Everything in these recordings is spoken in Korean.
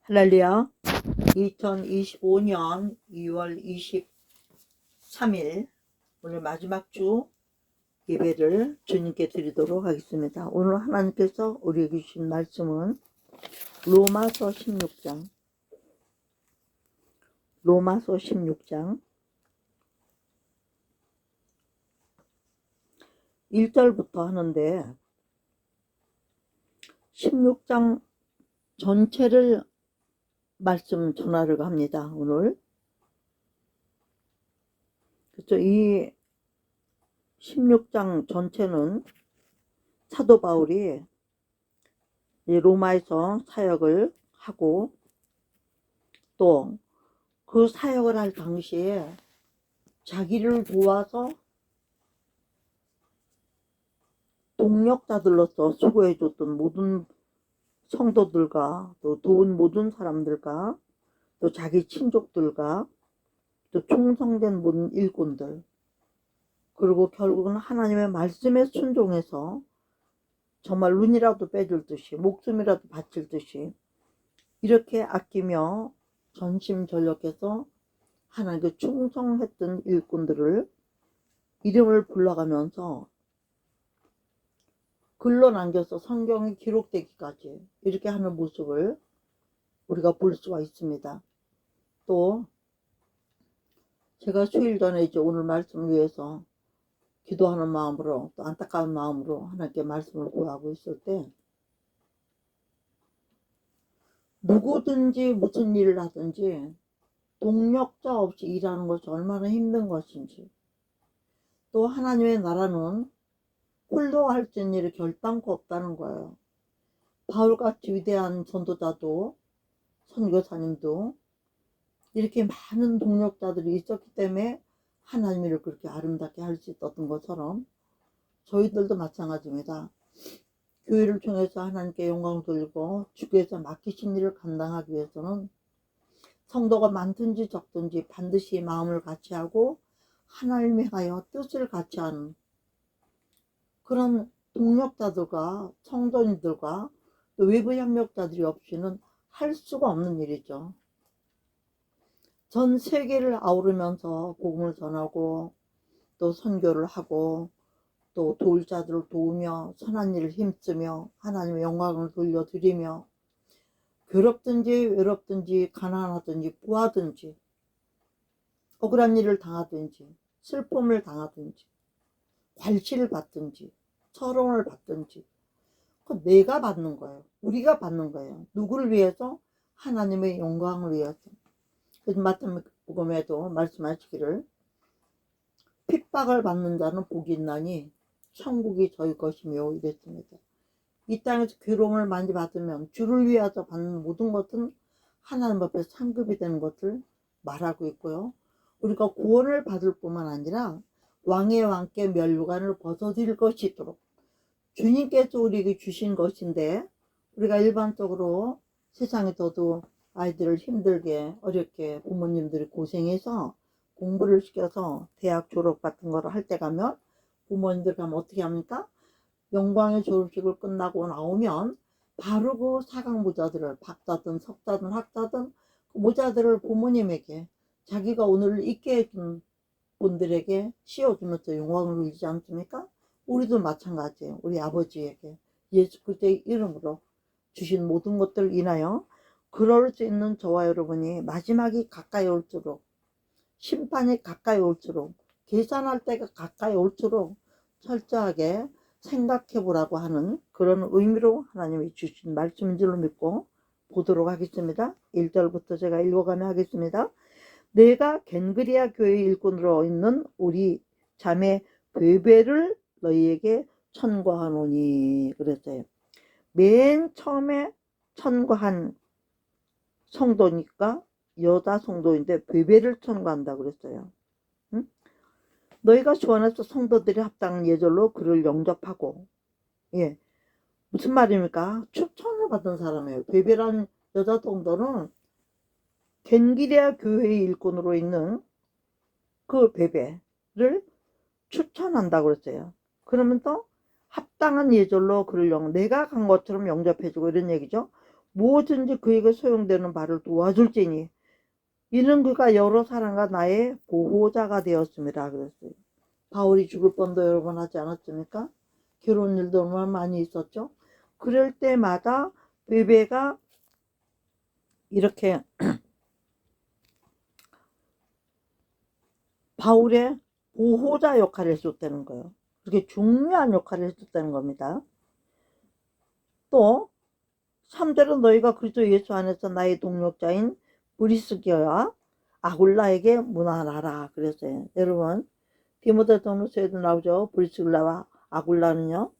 할렐루야. 2025년 2월 23일 오늘 마지막 주 예배를 주님께 드리도록 하겠습니다. 오늘 하나님께서 우리에게 주신 말씀은 로마서 16장 1절부터 하는데 16장 전체를 말씀 전하려고 합니다. 오늘 그렇죠. 이 16장 전체는 사도 바울이 로마에서 사역을 하고 또 그 사역을 할 당시에 자기를 도와서 동력자들로서 수고해줬던 모든 성도들과 또 도운 모든 사람들과 또 자기 친족들과 또 충성된 모든 일꾼들, 그리고 결국은 하나님의 말씀에 순종해서 정말 눈이라도 빼줄 듯이 목숨이라도 바칠 듯이 이렇게 아끼며 전심전력해서 하나님께 충성했던 일꾼들을 이름을 불러가면서 글로 남겨서 성경이 기록되기까지 이렇게 하는 모습을 우리가 볼 수가 있습니다. 또 제가 수일 전에 이제 오늘 말씀을 위해서 기도하는 마음으로 또 안타까운 마음으로 하나님께 말씀을 구하고 있을 때 누구든지 무슨 일을 하든지 동력자 없이 일하는 것이 얼마나 힘든 것인지, 또 하나님의 나라는 홀로 할 수 있는 일이 결단코 없다는 거예요. 바울같이 위대한 전도자도 선교사님도 이렇게 많은 동력자들이 있었기 때문에 하나님이 이렇게 그렇게 아름답게 할 수 있었던 것처럼 저희들도 마찬가지입니다. 교회를 통해서 하나님께 영광을 돌리고 주께서 맡기신 일을 감당하기 위해서는 성도가 많든지 적든지 반드시 마음을 같이 하고 하나님에 하여 뜻을 같이 하는 그런 동력자들과 성도님들과 또 외부 협력자들이 없이는 할 수가 없는 일이죠. 전 세계를 아우르면서 복음을 전하고 또 선교를 하고 또 도울 자들을 도우며 선한 일을 힘쓰며 하나님의 영광을 돌려드리며 괴롭든지 외롭든지 가난하든지 부하든지 억울한 일을 당하든지 슬픔을 당하든지 괄시를 받든지 철옹을 받든지 그건 내가 받는 거예요. 우리가 받는 거예요. 누구를 위해서? 하나님의 영광을 위해서. 그래서 마태복음에도 말씀하시기를 핍박을 받는 자는 복이 있나니 천국이 저희 것이며 이랬습니다. 이 땅에서 괴로움을 많이 받으면 주를 위해서 받는 모든 것은 하나님 앞에 상급이 되는 것을 말하고 있고요. 우리가 구원을 받을 뿐만 아니라 왕의 왕께 멸류관을 벗어질 것이 있도록 주님께서 우리에게 주신 것인데, 우리가 일반적으로 세상에서도 아이들을 힘들게 어렵게 부모님들이 고생해서 공부를 시켜서 대학 졸업 같은 거를 할 때 가면 부모님들 가면 어떻게 합니까? 영광의 졸업식을 끝나고 나오면 바로 그 사각 모자들을 박사든 석사든 학사든 그 모자들을 부모님에게 자기가 오늘 있게 해준 분들에게 씌워주면서 영광을 누리지 않습니까? 우리도 마찬가지예요. 우리 아버지에게 예수 그리스도의 이름으로 주신 모든 것들을 인하여 그럴 수 있는 저와 여러분이 마지막이 가까이 올수록, 심판이 가까이 올수록, 계산할 때가 가까이 올수록 철저하게 생각해 보라고 하는 그런 의미로 하나님이 주신 말씀인 줄로 믿고 보도록 하겠습니다. 1절부터 제가 읽어가며 하겠습니다. 내가 겐그리아 교회 일꾼으로 있는 우리 자매 베베를 너희에게 천거하노니 그랬어요. 맨 처음에 천거한 성도니까 여자 성도인데 베베를 천거한다 그랬어요. 응? 너희가 주 안에서 성도들이 합당한 예절로 그를 영접하고, 예, 무슨 말입니까? 추천을 받은 사람이에요. 베베라는 여자 성도는 겐기레아 교회의 일꾼으로 있는 그 베베를 추천한다고 그랬어요. 그러면서 합당한 예절로 그를 내가 간 것처럼 영접해주고 이런 얘기죠. 무엇든지 그에게 소용되는 바를 도와줄지니 이는 그가 여러 사람과 나의 보호자가 되었습니다. 그랬어요. 바울이 죽을 뻔도 여러 번 하지 않았습니까? 괴로운 일도 얼마나 많이 있었죠. 그럴 때마다 베베가 이렇게 바울의 보호자 역할을 해줬다는 거예요. 그렇게 중요한 역할을 해줬다는 겁니다. 또 3절은 너희가 그리스도 예수 안에서 나의 동력자인 브리스기와 아굴라에게 문안하라 그랬어요. 여러분 디모데전서에도 나오죠. 브리스길라와 아굴라는요.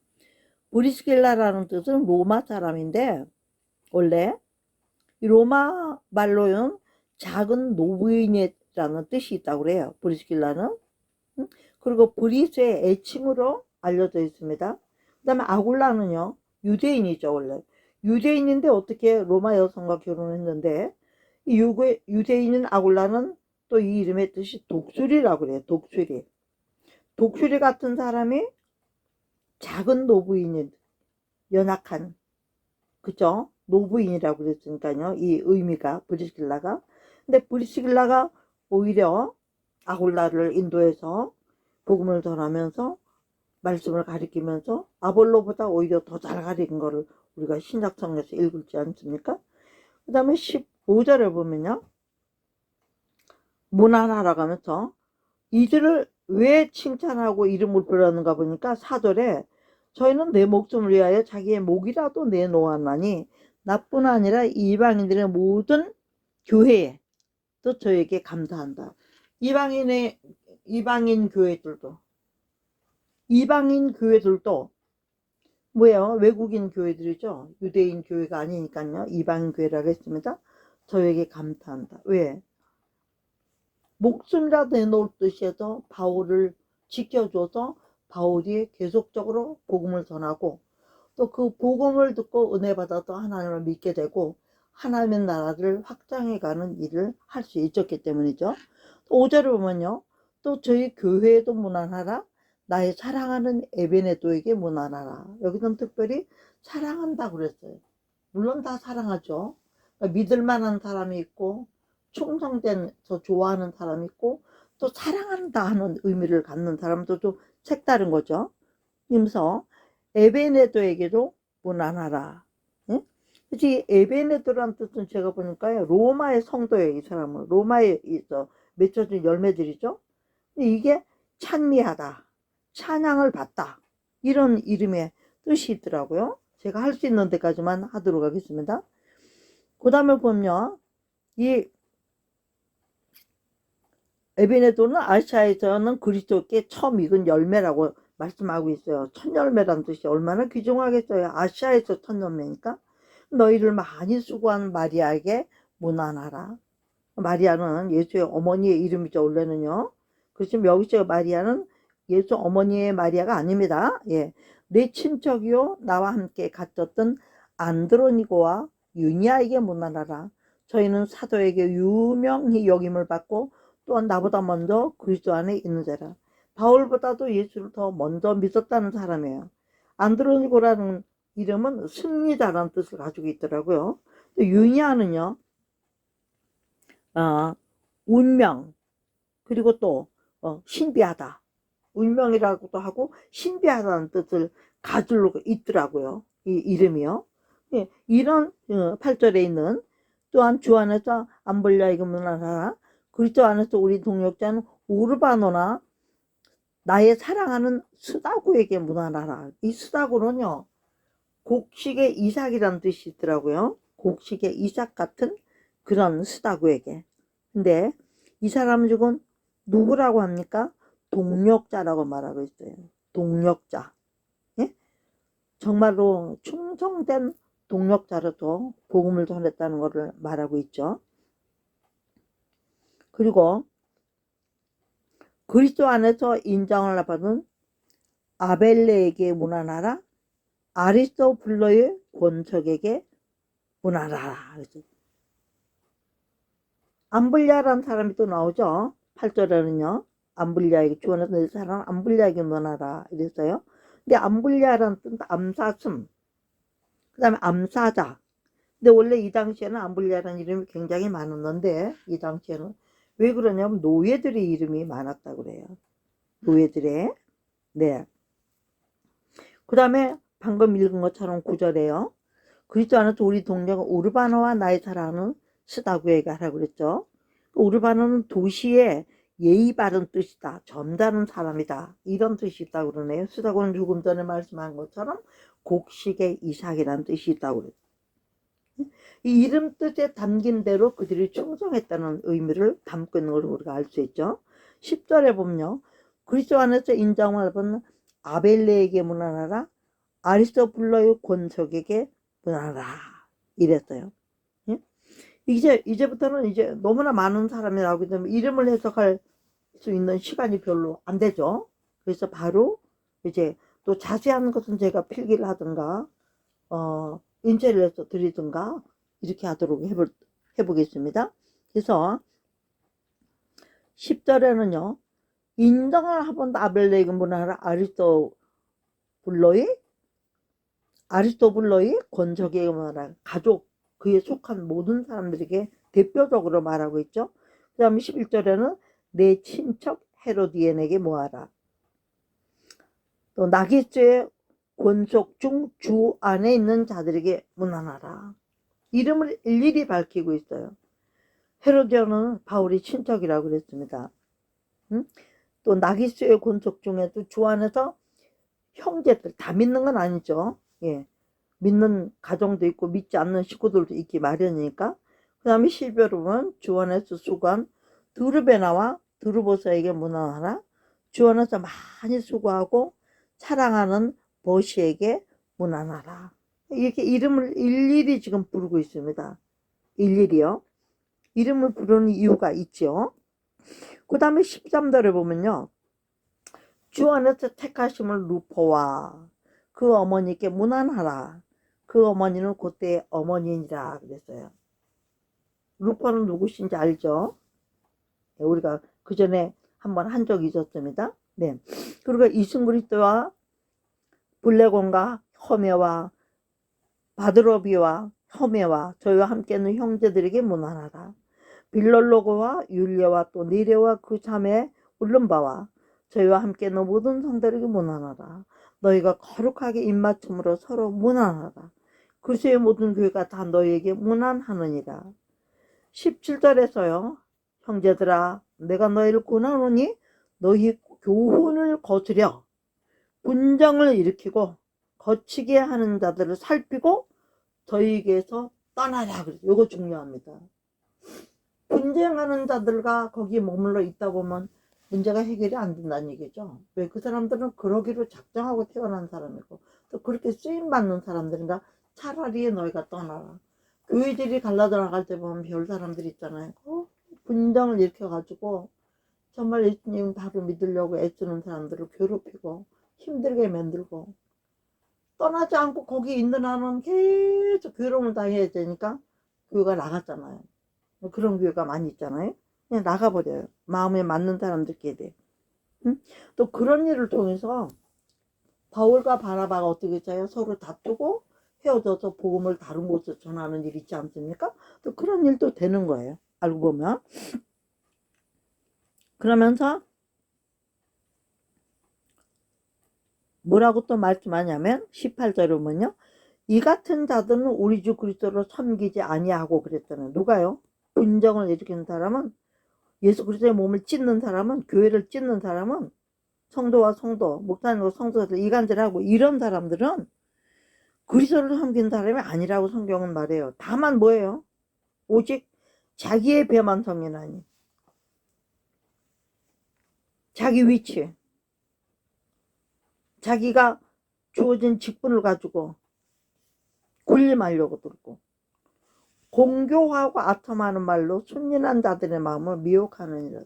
브리스길라라는 뜻은 로마 사람인데 원래 로마 말로는 작은 노부인이라는 뜻이 있다고 그래요. 브리스길라는. 그리고 브리스의 애칭으로 알려져 있습니다. 그 다음에 아굴라는요. 유대인이죠. 원래. 유대인인데 어떻게 로마 여성과 결혼했는데 이 유대인인 아굴라는 또 이 이름의 뜻이 독수리라고 그래요. 독수리. 독수리 같은 사람이 작은 노부인인 연약한 그죠? 노부인이라고 그랬으니까요. 이 의미가 브리스길라가. 근데 브리스길라가 오히려 아굴라를 인도해서 복음을 전하면서 말씀을 가리키면서 아볼로보다 오히려 더 잘 가리킨 거를 우리가 신약성에서 읽지 않습니까? 그 다음에 15절을 보면요. 문안하라고 하면서 이들을 왜 칭찬하고 이름을 부르는가 보니까 4절에 저희는 내 목숨을 위하여 자기의 목이라도 내놓았나니 나뿐 아니라 이방인들의 모든 교회에 또 저에게 감사한다. 이방인 교회들도 뭐예요? 외국인 교회들이죠. 유대인 교회가 아니니까요. 이방인 교회라고 했습니다. 저에게 감사한다. 왜? 목숨이라도 내놓을 뜻에서 바울을 지켜줘서 바울이 계속적으로 복음을 전하고 또 그 복음을 듣고 은혜 받아서 하나님을 믿게 되고 하나님의 나라를 확장해가는 일을 할 수 있었기 때문이죠. 5절을 보면요. 또 저희 교회에도 문안하라. 나의 사랑하는 에베네도에게 문안하라. 여기서는 특별히 사랑한다고 그랬어요. 물론 다 사랑하죠. 그러니까 믿을 만한 사람이 있고 충성된 저 좋아하는 사람이 있고 또 사랑한다 하는 의미를 갖는 사람도 좀 색다른 거죠. 그래서 에베네도에게도 문안하라. 응? 그치 에베네도라는 뜻은 제가 보니까요 로마의 성도예요. 이 사람은 로마에 있어 맺혀진 열매들이죠. 근데 이게 찬미하다, 찬양을 받다 이런 이름의 뜻이 있더라고요. 제가 할 수 있는 데까지만 하도록 하겠습니다. 그 다음에 보면 이 에베네도는 아시아에서는 그리스도께 처음 익은 열매라고 말씀하고 있어요. 첫 열매란 뜻이 얼마나 귀중하겠어요. 아시아에서 첫 열매니까. 너희를 많이 수고한 마리아에게 문안하라. 마리아는 예수의 어머니의 이름이죠. 원래는요. 그렇지만 여기서 마리아는 예수 어머니의 마리아가 아닙니다. 예, 내 친척이요 나와 함께 갇혔던 안드로니고와 유니아에게 문안하라. 저희는 사도에게 유명히 여김을 받고 또한 나보다 먼저 그리스도 안에 있는 자라. 바울보다도 예수를 더 먼저 믿었다는 사람이에요. 안드로니고라는 이름은 승리자라는 뜻을 가지고 있더라고요. 또 유니아는요. 운명 그리고 또 신비하다. 운명이라고도 하고 신비하다는 뜻을 가지고 있더라고요. 이 이름이요. 예, 이런 8절에 있는 또한 주 안에서 암블리아에게 문안하라. 그리스도 안에서 우리 동역자는 우르바노나 나의 사랑하는 스다고에게 문안하라. 이 스다고는요. 곡식의 이삭이라는 뜻이 있더라고요. 곡식의 이삭 같은 그런 스다고에게. 근데 이 사람 중은 누구라고 합니까? 동력자라고 말하고 있어요. 동력자. 예? 정말로 충성된 동력자로도 복음을 전했다는 것을 말하고 있죠. 그리고 그리스도 안에서 인정을 받은 아벨레에게 문안하라. 아리스토블로의 권척에게 문안하라. 암블리아라는 사람이 또 나오죠. 8절에는요. 암블리아에게 주원에서 내 사람 암블리아에게 문안하라 이랬어요. 근데 암블리아라는 뜻은 암사슴, 그 다음에 암사자. 근데 원래 이 당시에는 암블리아라는 이름이 굉장히 많았는데, 이 당시에는 왜 그러냐면 노예들의 이름이 많았다고 그래요. 노예들의. 네. 그 다음에 방금 읽은 것처럼 구절에요. 그리스도 안에서 우리 동료가 우르바나와 나의 사랑은 스다구에게 하라고 그랬죠. 우르바나는 도시의 예의 바른 뜻이다. 점잖은 사람이다. 이런 뜻이 있다고 그러네요. 스다구는 조금 전에 말씀한 것처럼 곡식의 이삭이라는 뜻이 있다고 그랬죠. 이 이름 뜻에 담긴 대로 그들이 충성했다는 의미를 담고 있는 걸 우리가 알 수 있죠. 10절에 보면요. 그리스도 안에서 인정을 받은 아벨레에게 문안하라. 아리스토블로의 권속에게 문안하라. 이랬어요. 예? 이제부터는 이제 너무나 많은 사람이 나오기 때문에 이름을 해석할 수 있는 시간이 별로 안 되죠. 그래서 바로 이제 또 자세한 것은 제가 필기를 하든가, 인쇄를 해서 드리든가, 이렇게 하도록 해보겠습니다. 그래서 10절에는요. 인정을 해본 아벨레에게 문안하라. 아리스토블로의 권적에게 문안하라. 가족, 그에 속한 모든 사람들에게 대표적으로 말하고 있죠. 그 다음에 11절에는 내 친척 헤로디엔에게 모아라. 또 나기스의 권속 중 주 안에 있는 자들에게 문안하라. 이름을 일일이 밝히고 있어요. 헤로디언은 바울의 친척이라고 그랬습니다. 또 나기스의 권속 중에도 주 안에서 형제들 다 믿는 건 아니죠. 예, 믿는 가정도 있고 믿지 않는 식구들도 있기 마련이니까. 그 다음에 12절에 보면 주 안에서 수고한 드르베나와 드르보사에게 문안하라. 주 안에서 많이 수고하고 사랑하는 버시에게 문안하라. 이렇게 이름을 일일이 지금 부르고 있습니다. 일일이요. 이름을 부르는 이유가 있죠. 그 다음에 13절에 보면요. 주 안에서 택하심을 루포와 그 어머니께 문안하라. 그 어머니는 그때의 어머니니라 그랬어요. 루포는 누구신지 알죠? 우리가 그 전에 한번 한 적이 있었습니다. 네. 그리고 이승그리스도와 블레곤과 허메와 바드로비와 허메와 저희와 함께 있는 형제들에게 문안하라. 빌롤로고와 율리아와 또 니레와 그 자매 울름바와 저희와 함께 있는 모든 성들에게 문안하라. 너희가 거룩하게 입맞춤으로 서로 문안하라. 그리스도의 모든 교회가 다 너희에게 문안하느니라. 17절에서요. 형제들아 내가 너희를 권하노니 너희 교훈을 거스려 분정을 일으키고 거치게 하는 자들을 살피고 저희에게서 떠나라. 이거 중요합니다. 분쟁하는 자들과 거기에 머물러 있다 보면 문제가 해결이 안 된다는 얘기죠. 왜? 그 사람들은 그러기로 작정하고 태어난 사람이고 또 그렇게 쓰임받는 사람들인가. 차라리 너희가 떠나라. 교회들이 갈라들어갈 때 보면 별 사람들 있잖아요. 분쟁을 일으켜가지고 정말 예수님 바로 믿으려고 애쓰는 사람들을 괴롭히고 힘들게 만들고 떠나지 않고 거기 있는 한은 계속 괴로움을 당해야 되니까 교회가 나갔잖아요. 그런 교회가 많이 있잖아요. 그냥 나가버려요. 마음에 맞는 사람들끼리. 또 그런 일을 통해서 바울과 바나바가 어떻게 했어요? 서로 다투고 헤어져서 복음을 다른 곳에 전하는 일 있지 않습니까? 또 그런 일도 되는 거예요. 알고 보면. 그러면서 뭐라고 또 말씀하냐면 18절에 보면요. 이 같은 자들은 우리 주 그리스도를 섬기지 아니하고 그랬잖아요. 누가요? 분정을 일으키는 사람은, 예수 그리스도의 몸을 찢는 사람은, 교회를 찢는 사람은, 성도와 성도, 목사님과 성도들 이간질하고 이런 사람들은 그리스도를 섬기는 사람이 아니라고 성경은 말해요. 다만 뭐예요? 오직 자기의 배만 섬기나니, 자기 위치, 자기가 주어진 직분을 가지고 군림하려고 들고 공교하고 아첨하는 말로 순진한 자들의 마음을 미혹하느니라.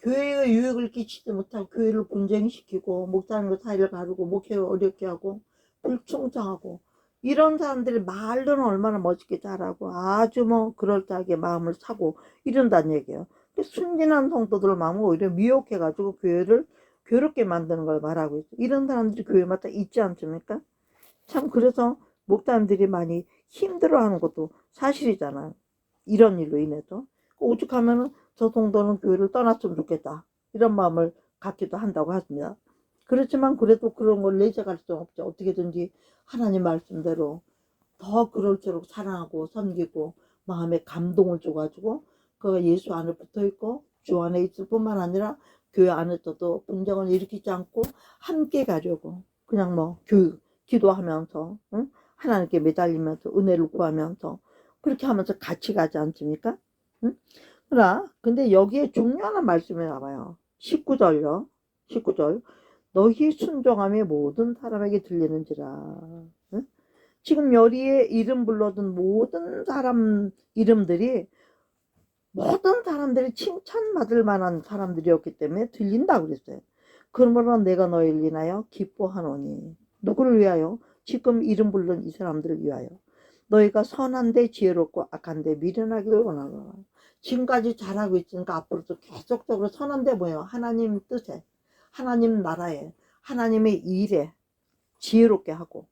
교회에 유익을 끼치지 못하고 교회를 분쟁시키고 목사님과 사이를 가르고 목회를 어렵게 하고 불충성하고 이런 사람들이 말로는 얼마나 멋있게 잘하고 아주 뭐 그럴듯하게 마음을 사고 이런다는 얘기예요. 순진한 성도들 마음을 오히려 미혹해가지고 교회를 괴롭게 만드는 걸 말하고 있어요. 이런 사람들이 교회마다 있지 않습니까? 참 그래서 목사님들이 많이 힘들어하는 것도 사실이잖아요. 이런 일로 인해서. 오죽하면은 저 정도는 교회를 떠났으면 좋겠다. 이런 마음을 갖기도 한다고 하십니다. 그렇지만 그래도 그런 걸 내재갈 수 없죠. 어떻게든지 하나님 말씀대로 더 그럴수록 사랑하고 섬기고 마음에 감동을 줘가지고 그가 예수 안에 붙어있고 주 안에 있을 뿐만 아니라 교회 안에서도 분쟁을 일으키지 않고 함께 가려고 그냥 뭐 기도하면서 응? 하나님께 매달리면서 은혜를 구하면서 그렇게 하면서 같이 가지 않습니까? 응? 그러나 근데 여기에 중요한 말씀이 나와요. 19절요. 19절 너희 순종함이 모든 사람에게 들리는지라. 응? 지금 여기에 이름 불러둔 모든 사람 이름들이 모든 사람들이 칭찬받을 만한 사람들이었기 때문에 들린다고 그랬어요. 그러므로 내가 너희를 인하여 기뻐하노니. 누구를 위하여? 지금 이름 부른 이 사람들을 위하여. 너희가 선한데 지혜롭고 악한데 미련하기를 원하노라. 지금까지 잘하고 있으니까 앞으로도 계속적으로 선한데 뭐예요? 하나님 뜻에, 하나님 나라에, 하나님의 일에 지혜롭게 하고,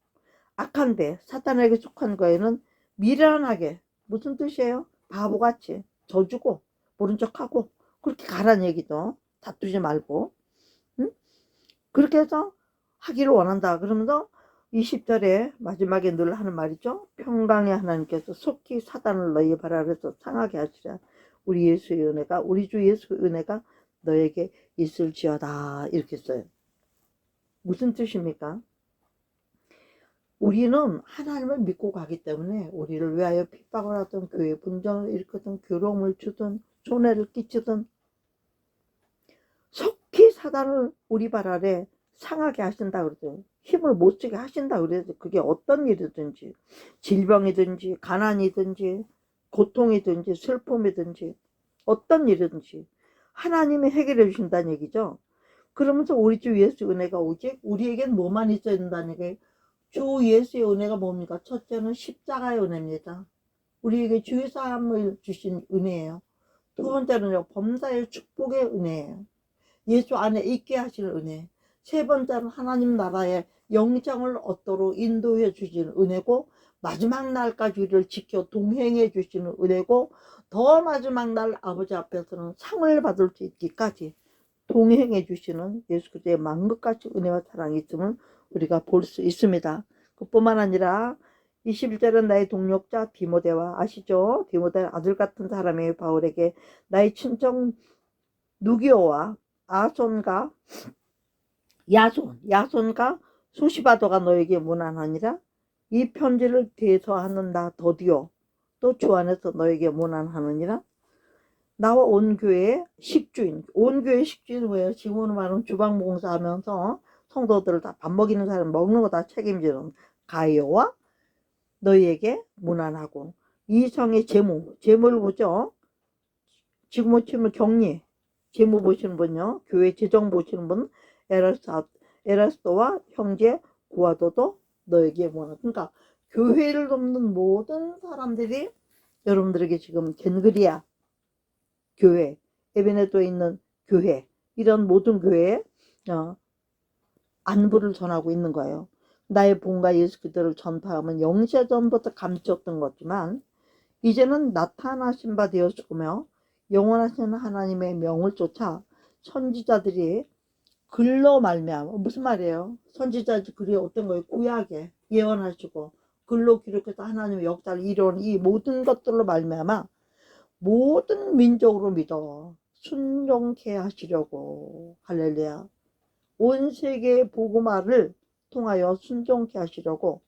악한데 사탄에게 속한 거에는 미련하게. 무슨 뜻이에요? 바보같이 져주고 모른 척하고 그렇게 가란 얘기죠. 다투지 말고. 응? 그렇게 해서 하기를 원한다. 그러면서 20절에 마지막에 늘 하는 말이죠. 평강의 하나님께서 속히 사단을 너희 발 아래서 상하게 하시라. 우리 예수의 은혜가, 우리 주 예수의 은혜가 너에게 있을지어다. 이렇게 써요. 무슨 뜻입니까? 우리는 하나님을 믿고 가기 때문에 우리를 위하여 핍박을 하든 교회 분쟁을 일으키든 괴로움을 주든 손해를 끼치든 속히 사단을 우리 발 아래 상하게 하신다 그러죠. 힘을 못 쓰게 하신다 그래서 그게 어떤 일이든지 질병이든지 가난이든지 고통이든지 슬픔이든지 어떤 일이든지 하나님이 해결해 주신다는 얘기죠. 그러면서 우리 주 예수 은혜가 오직 우리에겐 뭐만 있어야 된다는 얘기예요. 주 예수의 은혜가 뭡니까? 첫째는 십자가의 은혜입니다. 우리에게 주의 사함을 주신 은혜예요. 두 번째는요, 범사의 축복의 은혜예요. 예수 안에 있게 하시는 은혜. 세 번째는 하나님 나라의 영장을 얻도록 인도해 주시는 은혜고, 마지막 날까지 우리를 지켜 동행해 주시는 은혜고, 더 마지막 날 아버지 앞에서는 상을 받을 수 있기까지 동행해 주시는 예수 그리스도의 만국같이 은혜와 사랑이 있음을 우리가 볼 수 있습니다. 그뿐만 아니라 21절은 나의 동력자 디모데와, 아시죠? 디모데 아들 같은 사람의 바울에게 나의 친정 누기오와 아손과 야손과 소시바도가 너에게 문안하니라. 이 편지를 대서하는 나 더디오 또 주 안에서 너에게 문안하느니라. 나와 온 교회의 식주인, 온 교회의 식주인 뭐예요? 지금으로 말하면 주방봉사하면서 성도들을 다 밥 먹이는 사람, 먹는 거 다 책임지는 가이오와 너희에게 문안하고, 이 성의 재무를 보죠. 지금 치면 격리, 재무 보시는 분요, 교회 재정 보시는 분 에라스도와 형제 구아도도 너에게 문안. 그러니까 교회를 돕는 모든 사람들이 여러분들에게 지금 겐그리아 교회, 에베네도에 있는 교회, 이런 모든 교회에 안부를 전하고 있는 거예요. 나의 본가 예수 그리스도를 전파하면 영세전부터 감추었던 거지만 이제는 나타나신 바 되었으며 영원하신 하나님의 명을 쫓아 선지자들이 글로 말미암아, 무슨 말이에요? 선지자들이 글이 어떤 거예요? 구약에 예언하시고 글로 기록해서 하나님의 역사를 이루는 이 모든 것들로 말미암아 모든 민족으로 믿어 순종케 하시려고. 할렐루야. 온 세계의 복음화를 통하여 순종케 하시려고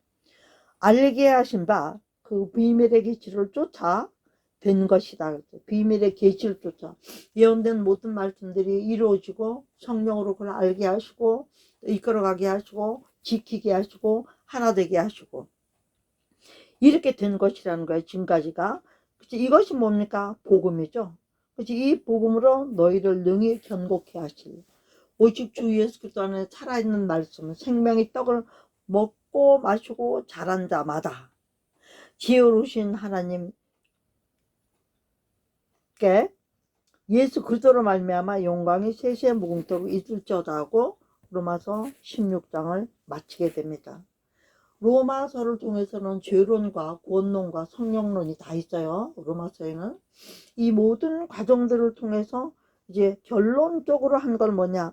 알게 하신 바 그 비밀의 계시를 쫓아 된 것이다. 비밀의 계시를 쫓아 예언된 모든 말씀들이 이루어지고 성령으로 그걸 알게 하시고 이끌어가게 하시고 지키게 하시고 하나 되게 하시고 이렇게 된 것이라는 거예요. 지금까지가. 그치? 이것이 뭡니까? 복음이죠. 그치? 이 복음으로 너희를 능히 견고케 하실. 오직 주 예수 그리스도 안에 살아있는 말씀은 생명의 떡을 먹고 마시고 자란 자마다 지혜로우신 하나님께 예수 그리스도로 말미암아 영광이 세세 무궁토록 있을지어다 하고 로마서 16장을 마치게 됩니다. 로마서를 통해서는 죄론과 구원론과 성령론이 다 있어요. 로마서에는 이 모든 과정들을 통해서 이제 결론적으로 한 건 뭐냐,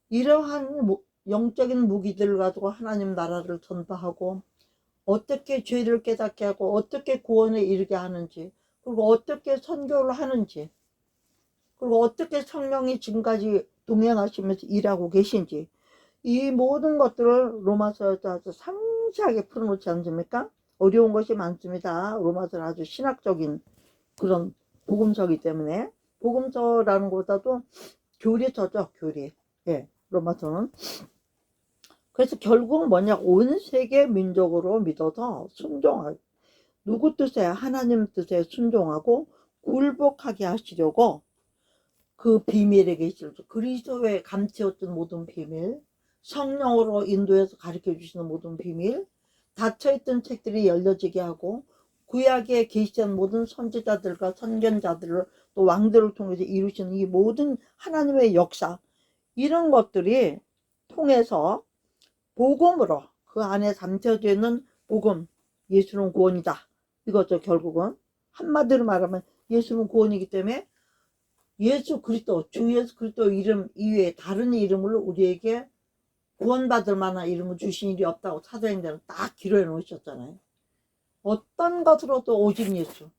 이러한 영적인 무기들을 가지고 하나님 나라를 전파하고 어떻게 죄를 깨닫게 하고 어떻게 구원에 이르게 하는지, 그리고 어떻게 선교를 하는지, 그리고 어떻게 성령이 지금까지 동행하시면서 일하고 계신지, 이 모든 것들을 로마서에서 아주 상세하게 풀어놓지 않습니까? 어려운 것이 많습니다. 로마서는 아주 신학적인 그런 복음서이기 때문에, 복음서라는 것보다도 교리서죠, 교리. 예, 로마서는. 그래서 결국 뭐냐, 온 세계 민족으로 믿어서 순종하고, 누구 뜻에, 하나님 뜻에 순종하고 굴복하게 하시려고 그 비밀에 계시죠. 그리스도에 감추었던 모든 비밀, 성령으로 인도해서 가르쳐 주시는 모든 비밀, 닫혀있던 책들이 열려지게 하고 구약에 계시던 모든 선지자들과 선견자들을 또 왕들을 통해서 이루시는 이 모든 하나님의 역사, 이런 것들이 통해서 복음으로, 그 안에 담겨져 있는 복음, 예수는 구원이다, 이거죠. 결국은 한마디로 말하면 예수는 구원이기 때문에 예수 그리스도, 주 예수 그리스도 이름 이외에 다른 이름을 우리에게 구원받을 만한 이름을 주신 일이 없다고 사도행전은 딱 기록해 놓으셨잖아요. 어떤 것으로도 오직 예수,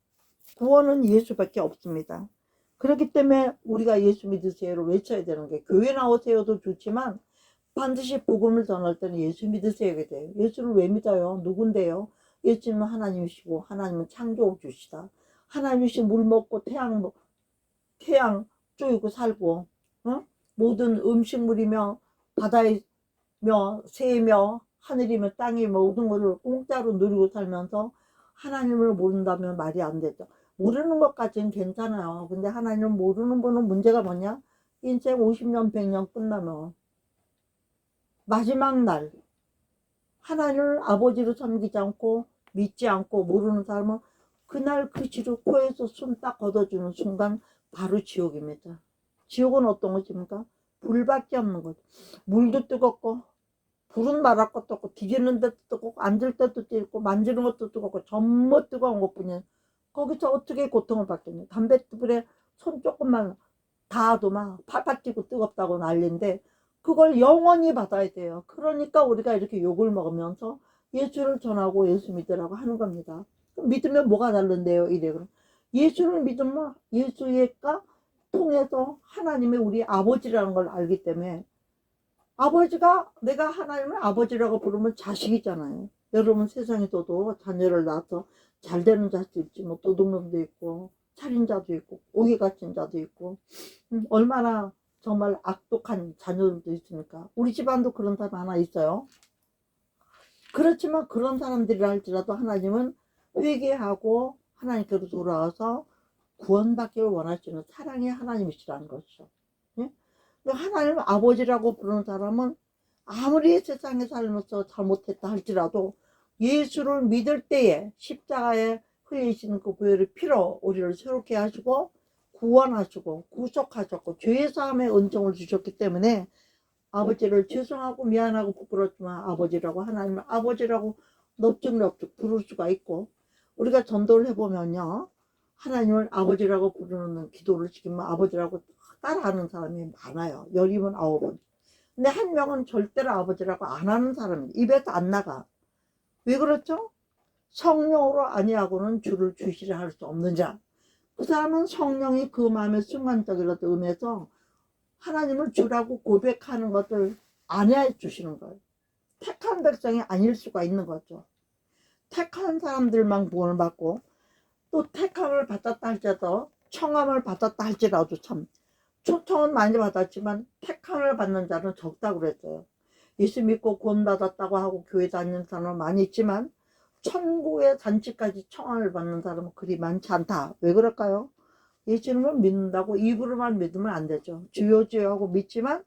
구원은 예수밖에 없습니다. 그렇기 때문에 우리가 예수 믿으세요를 외쳐야 되는 게, 교회 나오세요도 좋지만 반드시 복음을 전할 때는 예수 믿으세요가 돼요. 예수를 왜 믿어요? 누군데요? 예수님은 하나님이시고 하나님은 창조주시다. 하나님이신 물 먹고 태양 쪼이고 살고, 어? 모든 음식물이며 바다이며 새며 하늘이며 땅이며 모든 것을 공짜로 누리고 살면서 하나님을 모른다면 말이 안 되죠. 모르는 것까지는 괜찮아요. 근데 하나님을 모르는 분은 문제가 뭐냐? 인생 50년 100년 끝나면 마지막 날 하나님을 아버지로 섬기지 않고 믿지 않고 모르는 사람은 그날 그 지루 코에서 숨 딱 걷어주는 순간 바로 지옥입니다. 지옥은 어떤 것입니까? 불밖에 없는 거죠. 물도 뜨겁고 불은 말할 것도 없고 디디는 데도 뜨겁고 앉을 때도 뜨겁고 만지는 것도 뜨겁고 전부 뜨거운 것뿐이에요. 거기서 어떻게 고통을 받겠냐. 담뱃불에 손 조금만 닿아도 막 팔팔 뛰고 뜨겁다고 난리인데 그걸 영원히 받아야 돼요. 그러니까 우리가 이렇게 욕을 먹으면서 예수를 전하고 예수 믿으라고 하는 겁니다. 믿으면 뭐가 다른데요? 이래. 그럼 예수를 믿으면 예수가 통해서 하나님이 우리 아버지라는 걸 알기 때문에, 아버지가, 내가 하나님을 아버지라고 부르면 자식이잖아요. 여러분 세상에서도 자녀를 낳아서 잘 되는 자식도 있지, 뭐 도둑놈도 있고 살인자도 있고 오해 갇힌 자도 있고, 얼마나 정말 악독한 자녀들도 있으니까. 우리 집안도 그런 사람 하나 있어요. 그렇지만 그런 사람들이라 할지라도 하나님은 회개하고 하나님께로 돌아와서 구원받기를 원하시는 사랑의 하나님이시라는 것이죠. 예? 하나님 아버지라고 부르는 사람은 아무리 세상에 살면서 잘못했다 할지라도 예수를 믿을 때에 십자가에 흘리시는 그 보혈의 피로 우리를 새롭게 하시고 구원하시고 구속하셨고 죄의 사함의 은총을 주셨기 때문에 아버지를 죄송하고 미안하고 부끄럽지만 아버지라고, 하나님을 아버지라고 넙죽넙죽 부를 수가 있고, 우리가 전도를 해보면요, 하나님을 아버지라고 부르는 기도를 시키면 아버지라고 따라하는 사람이 많아요. 10이면 9은. 근데 한 명은 절대로 아버지라고 안 하는 사람이 입에서 안 나가. 왜 그렇죠? 성령으로 아니하고는 주를 주시라 할 수 없는 자. 그 사람은 성령이 그 마음에 순간적이라도 임해서 하나님을 주라고 고백하는 것을 안 해주시는 거예요. 택한 백성이 아닐 수가 있는 거죠. 택한 사람들만 구원을 받고, 또 택함을 받았다 할지라도, 청함을 받았다 할지라도, 참 초청은 많이 받았지만 택함을 받는 자는 적다고 그랬어요. 예수 믿고 구원 받았다고 하고 교회 다니는 사람은 많이 있지만 천국의 잔치까지 청함을 받는 사람은 그리 많지 않다. 왜 그럴까요? 예수님을 믿는다고 입으로만 믿으면 안 되죠. 주여 주여 하고 믿지만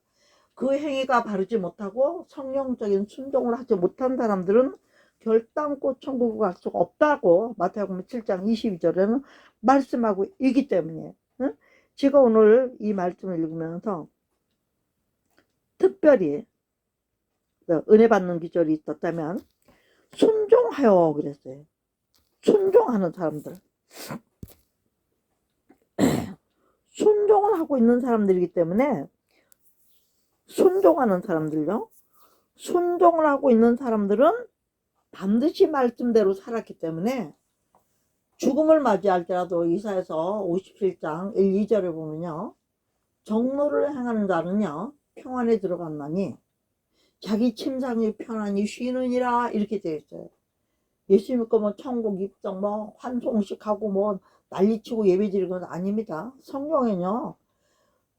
그 행위가 바르지 못하고 성령적인 순종을 하지 못한 사람들은 결단코 천국을 갈 수가 없다고 마태복음 7장 22절에는 말씀하고 있기 때문에, 응? 제가 오늘 이 말씀을 읽으면서 특별히 은혜 받는 기절이 있었다면, 순종하여 그랬어요. 순종하는 사람들. 순종을 하고 있는 사람들이기 때문에 순종하는 사람들요. 순종을 하고 있는 사람들은 반드시 말씀대로 살았기 때문에 죽음을 맞이할지라도 이사야서 57장 1, 2절에 보면요. 정로를 행하는 자는요. 평안에 들어갔나니 자기 침상이 편안히 쉬느니라 이렇게 되어 있어요. 예수 믿고 뭐 천국 입성 뭐 환송식 하고 뭐 난리치고 예배드리는 건 아닙니다. 성경에는요.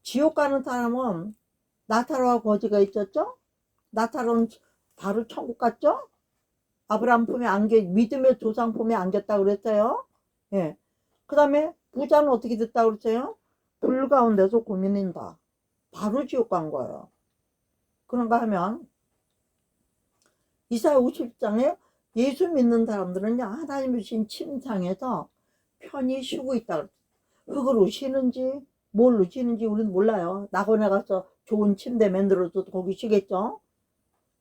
지옥 가는 사람은 나타로와 거지가 있었죠. 나타로는 바로 천국 갔죠. 아브라함 품에 안겨 믿음의 조상 품에 안겼다고 그랬어요. 예. 그 다음에 부자는 어떻게 됐다고 그랬어요? 불 가운데서 고민한다. 바로 지옥 간 거예요. 그런가 하면 이사야 50장에 예수 믿는 사람들은요. 하나님 주신 침상에서 편히 쉬고 있다. 흙으로 쉬는지 뭘로 쉬는지 우리는 몰라요. 낙원에 가서 좋은 침대 만들어도 거기 쉬겠죠.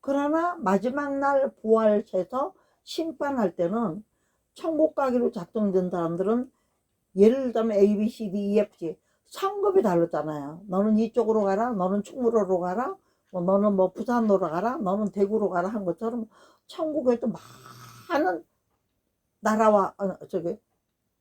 그러나 마지막 날 부활해서 심판할 때는 천국 가기로 작정된 사람들은 예를 들면 A, B, C, D, E, F, G 상급이 다르잖아요. 너는 이쪽으로 가라, 너는 충무로로 가라, 너는 뭐 부산으로 가라, 너는 대구로 가라 한 것처럼 천국에도 많은 나라와 저기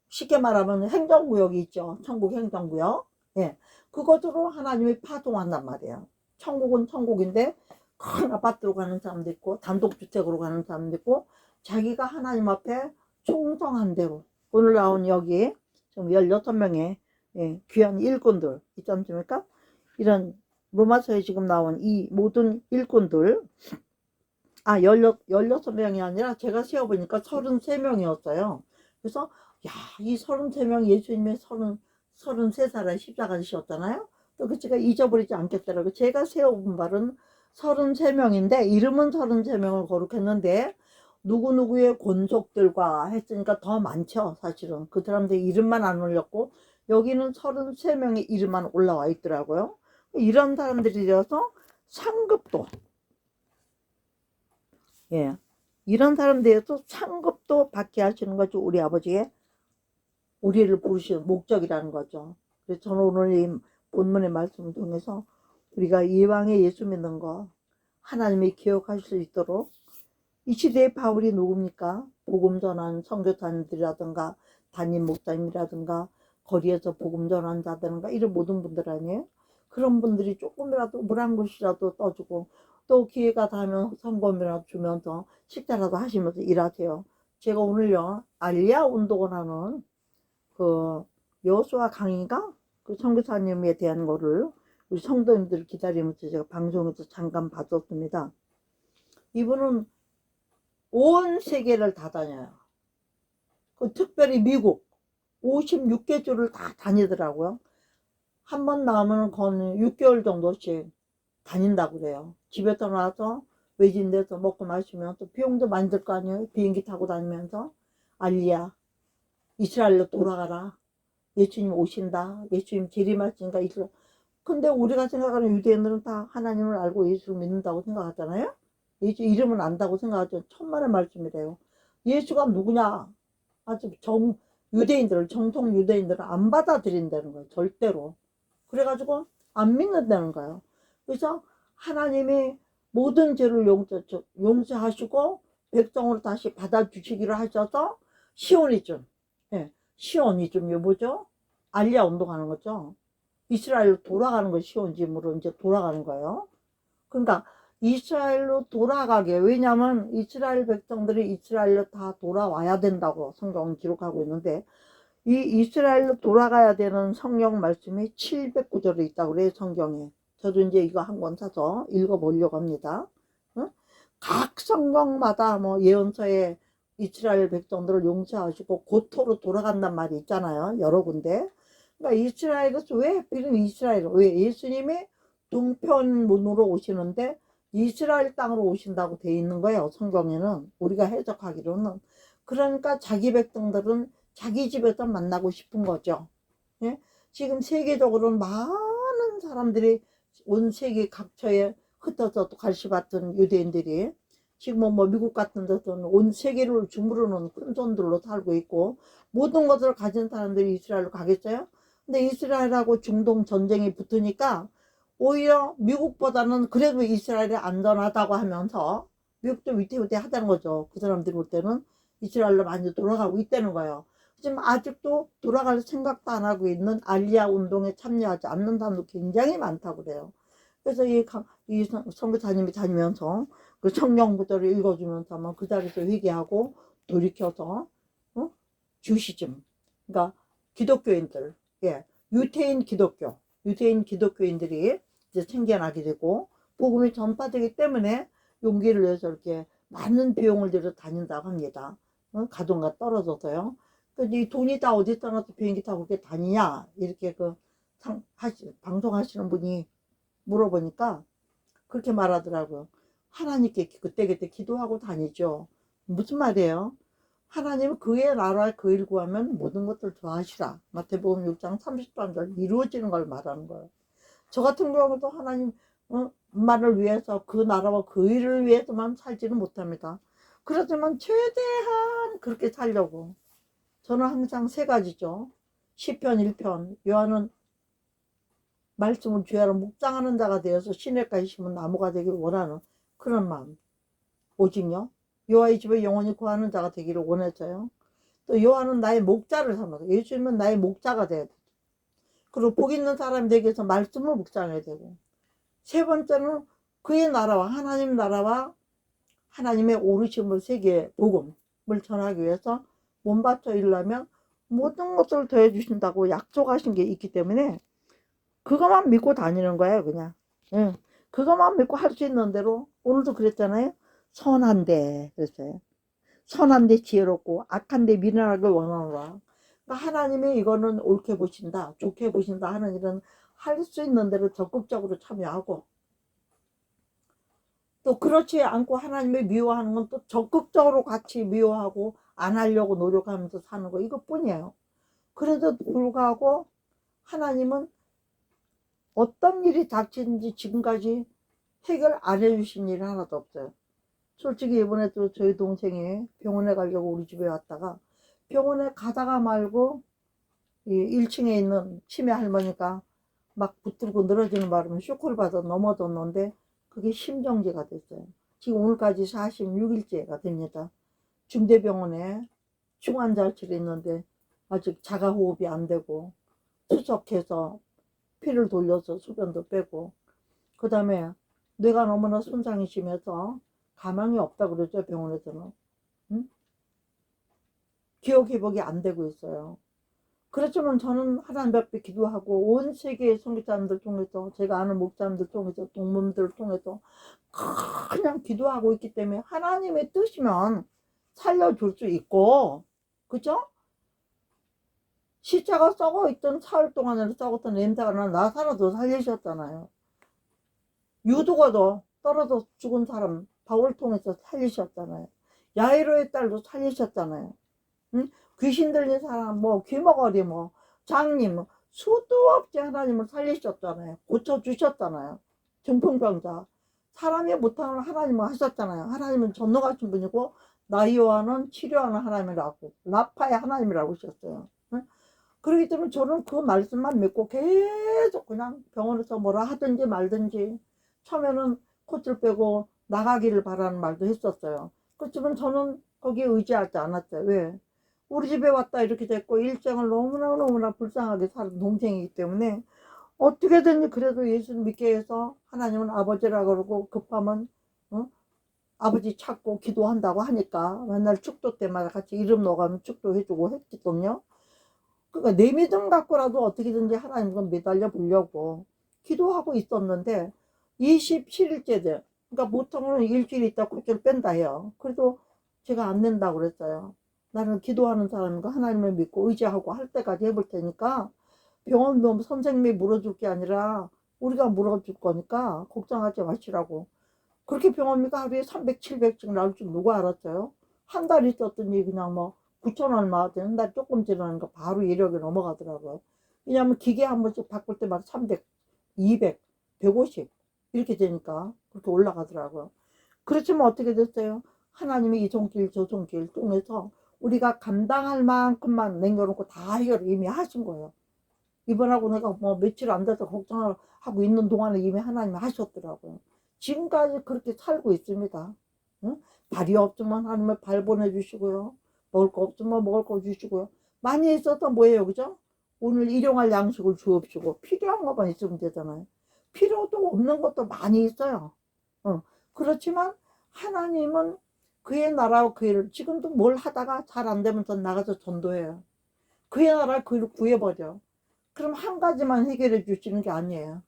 쉽게 말하면 행정구역이 있죠. 천국 행정구역. 예, 그것으로 하나님이 파송한단 말이에요. 천국은 천국인데 큰 아파트로 가는 사람도 있고 단독주택으로 가는 사람도 있고 자기가 하나님 앞에 충성한 대로 오늘 나온 여기 좀 16명의 예, 귀한 일꾼들 있지 않습니까? 이런 로마서에 지금 나온 이 모든 일꾼들 16명이 아니라 제가 세어보니까 33명이었어요. 그래서 야, 이 33명 예수님의 33살에 십자가를 지셨잖아요. 또 그 제가 잊어버리지 않겠더라고요. 제가 세어본 말은 33명인데 이름은 33명을 거룩했는데 누구누구의 권속들과 했으니까 더 많죠. 사실은 그 사람들 이름만 안 올렸고 여기는 33명의 이름만 올라와 있더라고요. 이런 사람들이라서 상급도 예, 이런 사람들에서 상급도 받게 하시는 거죠. 우리 아버지의 우리를 부르시는 목적이라는 거죠. 그래서 저는 오늘 이 본문의 말씀을 통해서 우리가 이방에 예수 믿는 거 하나님이 기억하실 수 있도록 이 시대의 바울이 누굽니까? 복음 전하는 선교사님들이라든가 담임 목사님이라든가 거리에서 복음 전하는 자들인가 이런 모든 분들 아니에요? 그런 분들이 조금이라도 물 한 그릇이라도 떠주고 또 기회가 닿으면 성금이라도 주면서 식사라도 하시면서 일하세요. 제가 오늘요 알리아 운동을 하는 그 여수와 강의가 그 선교사님에 대한 거를 우리 성도님들 기다리면서 제가 방송에서 잠깐 봤었습니다. 이분은 온 세계를 다 다녀요. 그 특별히 미국 56개 주를 다 다니더라고요. 한 번 나오면 거의 6개월 정도씩 다닌다고 그래요. 집에서 나와서 외진 데서 먹고 마시면 또 비용도 많이 들 거 아니에요. 비행기 타고 다니면서 알리야 이스라엘로 돌아가라. 예수님 오신다. 예수님 재림하신다. 이스라엘. 근데 우리가 생각하는 유대인들은 다 하나님을 알고 예수를 믿는다고 생각하잖아요. 예수 이름은 안다고 생각하죠. 천만의 말씀이래요. 예수가 누구냐? 아주 유대인들을 정통 유대인들을 안 받아들인다는 거예요. 절대로. 그래가지고 안 믿는다는 거예요. 그래서 하나님이 모든 죄를 용서하시고 백성으로 다시 받아주시기로 하셔서 시온이즘, 예, 시온이즘이 뭐죠? 알리아 운동하는 거죠. 이스라엘로 돌아가는 거 시온즘으로 이제 돌아가는 거예요. 그러니까 이스라엘로 돌아가게 왜냐하면 이스라엘 백성들이 이스라엘로 다 돌아와야 된다고 성경은 기록하고 있는데 이 이스라엘로 돌아가야 되는 성경 말씀이 709절에 있다고 그래요. 성경에. 저도 이제 이거 한 권 사서 읽어보려고 합니다. 응? 각 성경마다 뭐 예언서에 이스라엘 백성들을 용서하시고 고토로 돌아간단 말이 있잖아요. 여러 군데. 그러니까 이스라엘에서 왜 하필이면 이스라엘 왜 예수님이 동편문으로 오시는데 이스라엘 땅으로 오신다고 돼 있는 거예요. 성경에는 우리가 해석하기로는. 그러니까 자기 백성들은 자기 집에서 만나고 싶은 거죠. 예? 지금 세계적으로는 많은 사람들이 온 세계 각처에 흩어져 갈시밭은 유대인들이 지금 뭐 미국 같은 데서는 온 세계를 주무르는 큰 돈들로 살고 있고 모든 것을 가진 사람들이 이스라엘로 가겠어요? 근데 이스라엘하고 중동 전쟁이 붙으니까 오히려 미국보다는 그래도 이스라엘이 안전하다고 하면서 미국도 위태위태하다는 거죠. 그 사람들이 볼 때는 이스라엘로 많이 돌아가고 있다는 거예요. 하지만 아직도 돌아갈 생각도 안 하고 있는 알리아 운동에 참여하지 않는 사람도 굉장히 많다고 그래요. 그래서 이 선교사님이 다니면서 그 성경 구절을 읽어주면서 아마 그 자리에서 회개하고 돌이켜서 주시즘, 그러니까 기독교인들, 예, 유태인 기독교인들이 이제 생겨나게 되고 복음이 전파되기 때문에 용기를 내서 이렇게 많은 비용을 들여 다닌다고 합니다. 가정과 떨어져서요. 그래서 이 돈이 다 어디 떠나서 비행기 타고 그렇게 다니냐 이렇게 방송하시는 분이 물어보니까 그렇게 말하더라고요. 하나님께 그때그때 기도하고 다니죠. 무슨 말이에요? 하나님은 그의 나라의 그 일 구하면 모든 것들 더하시라. 마태복음 6장 33절 이루어지는 걸 말하는 거예요. 저 같은 경우도 하나님 만을 위해서 그 나라와 그 일을 위해서만 살지는 못합니다. 그렇지만 최대한 그렇게 살려고. 저는 항상 세 가지죠. 시편 1편 요한은 말씀을 주야로 묵상하는 자가 되어서 시냇가에 심은 나무가 되기를 원하는 그런 마음. 오직요 여호와의 집에 영원히 구하는 자가 되기를 원했어요. 또 요한은 나의 목자를 삼아서 예수님은 나의 목자가 돼야 돼. 그리고 복 있는 사람이 되기 위해서 말씀을 묵상해야 되고 세 번째는 그의 나라와 하나님 나라와 하나님의 오르심을 세계 복음을 전하기 위해서 몸바쳐 일하면 모든 것을 더해 주신다고 약속하신 게 있기 때문에 그것만 믿고 다니는 거예요 그냥. 응. 그것만 믿고 할 수 있는 대로 오늘도 그랬잖아요. 선한데 그랬어요. 선한데 지혜롭고 악한데 미련하게 원하노라. 그러니까 하나님이 이거는 옳게 보신다 좋게 보신다 하는 일은 할 수 있는 대로 적극적으로 참여하고 또 그렇지 않고 하나님을 미워하는 건 또 적극적으로 같이 미워하고 안 하려고 노력하면서 사는 거 이것뿐이에요. 그래도 불구하고 하나님은 어떤 일이 닥치는지 지금까지 해결 안 해주신 일이 하나도 없어요. 솔직히 이번에도 저희 동생이 병원에 가려고 우리 집에 왔다가 병원에 가다가 말고 이 1층에 있는 치매 할머니가 막 붙들고 늘어지는 바람에 쇼크를 받아 넘어졌는데 그게 심정지가 됐어요. 지금 오늘까지 46일째가 됩니다. 중대병원에 중환자실에 있는데 아직 자가호흡이 안 되고 투석해서 피를 돌려서 소변도 빼고 그 다음에 뇌가 너무나 손상이 심해서 가망이 없다 그러죠 병원에서는. 응? 기억 회복이 안 되고 있어요. 그렇지만 저는 하나님 앞에 기도하고 온 세계의 선교사님들 통해서 제가 아는 목사님들 통해서 동문들 통해서 그냥 기도하고 있기 때문에 하나님의 뜻이면 살려줄 수 있고 그죠? 시체가 썩어 있던 사흘 동안에도 썩었던 냄새가 나는 나사로도 살리셨잖아요. 유두가도 떨어져 죽은 사람 바울 통해서 살리셨잖아요. 야이로의 딸도 살리셨잖아요. 응? 귀신 들린 사람 뭐 귀머거리 뭐 장님 뭐 수도 없이 하나님을 살리셨잖아요. 고쳐주셨잖아요. 중풍병자 사람이 못하는 하나님을 하셨잖아요. 하나님은 전능하신 분이고 나이오와는 치료하는 하나님이라고 라파의 하나님이라고 하셨어요. 응? 그렇기 때문에 저는 그 말씀만 믿고 계속 그냥 병원에서 뭐라 하든지 말든지 처음에는 코트를 빼고 나가기를 바라는 말도 했었어요. 그렇지만 저는 거기에 의지하지 않았어요. 왜? 우리 집에 왔다 이렇게 됐고 일정을 너무나 불쌍하게 사는 동생이기 때문에 어떻게든지 그래도 예수 믿게 해서 하나님은 아버지라 그러고 급하면 아버지 찾고 기도한다고 하니까 맨날 축도 때마다 같이 이름 넣어가면 축도해주고 했거든요. 그러니까 내 믿음 갖고라도 어떻게든지 하나님과 매달려 보려고 기도하고 있었는데 27일째 돼. 그러니까 보통은 일주일 있다 코치를 뺀다 해요. 그래도 제가 안 낸다고 그랬어요. 나는 기도하는 사람이고 하나님을 믿고 의지하고 할 때까지 해볼 테니까 병원 뭐 선생님이 물어줄 게 아니라 우리가 물어줄 거니까 걱정하지 마시라고. 그렇게 병원비가 하루에 300, 700씩 나올 줄 누가 알았어요? 한 달 있었더니 그냥 뭐 9천 얼마 되는 날 조금 지나니까 바로 이력이 넘어가더라고요. 왜냐하면 기계 한 번씩 바꿀 때마다 300, 200, 150 이렇게 되니까 그렇게 올라가더라고요. 그렇지만 어떻게 됐어요? 하나님이 이 손길 저 손길 통해서 우리가 감당할 만큼만 남겨놓고 다 해결을 이미 하신 거예요. 이번하고 내가 뭐 며칠 안 돼서 걱정을 하고 있는 동안에 이미 하나님이 하셨더라고요. 지금까지 그렇게 살고 있습니다. 응? 발이 없지만 하나님을 발 보내주시고요. 먹을 거 없지만 먹을 거 주시고요. 많이 있어서 뭐예요, 그죠? 오늘 일용할 양식을 주옵시고 필요한 것만 있으면 되잖아요. 필요도 없는 것도 많이 있어요. 그렇지만 하나님은 그의 나라와 그 일을 지금도 뭘 하다가 잘 안 되면 전 나가서 전도해요. 그의 나라 그 일을 구해버려. 그럼 한 가지만 해결해 주시는 게 아니에요.